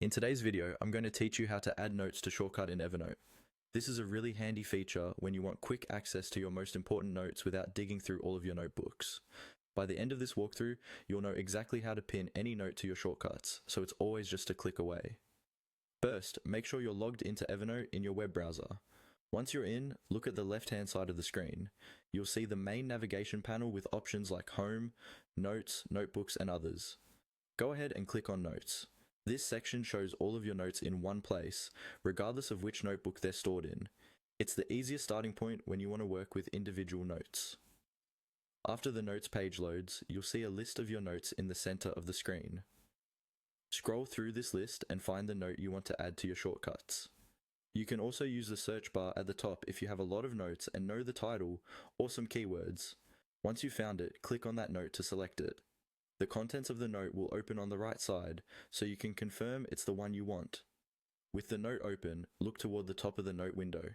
In today's video, I'm going to teach you how to add notes to Shortcut in Evernote. This is a really handy feature when you want quick access to your most important notes without digging through all of your notebooks. By the end of this walkthrough, you'll know exactly how to pin any note to your shortcuts, so it's always just a click away. First, make sure you're logged into Evernote in your web browser. Once you're in, look at the left-hand side of the screen. You'll see the main navigation panel with options like Home, Notes, Notebooks, and others. Go ahead and click on Notes. This section shows all of your notes in one place, regardless of which notebook they're stored in. It's the easiest starting point when you want to work with individual notes. After the Notes page loads, you'll see a list of your notes in the center of the screen. Scroll through this list and find the note you want to add to your shortcuts. You can also use the search bar at the top if you have a lot of notes and know the title or some keywords. Once you've found it, click on that note to select it. The contents of the note will open on the right side, so you can confirm it's the one you want. With the note open, look toward the top of the note window.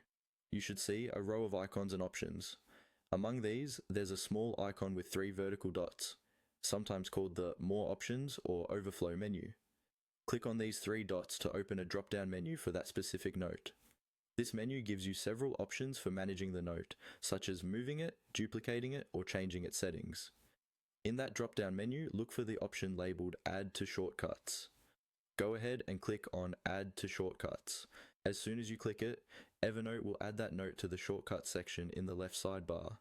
You should see a row of icons and options. Among these, there's a small icon with 3 vertical dots, sometimes called the More Options or Overflow menu. Click on these 3 dots to open a drop-down menu for that specific note. This menu gives you several options for managing the note, such as moving it, duplicating it, or changing its settings. In that drop-down menu, look for the option labeled Add to Shortcuts. Go ahead and click on Add to Shortcuts. As soon as you click it, Evernote will add that note to the Shortcuts section in the left sidebar.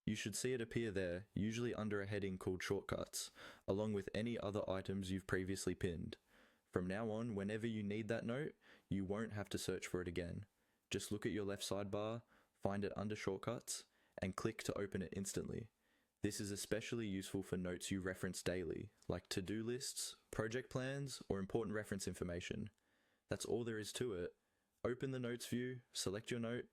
You should see it appear there, usually under a heading called Shortcuts, along with any other items you've previously pinned. From now on, whenever you need that note, you won't have to search for it again. Just look at your left sidebar, find it under Shortcuts, and click to open it instantly. This is especially useful for notes you reference daily, like to-do lists, project plans, or important reference information. That's all there is to it. Open the Notes view, select your note,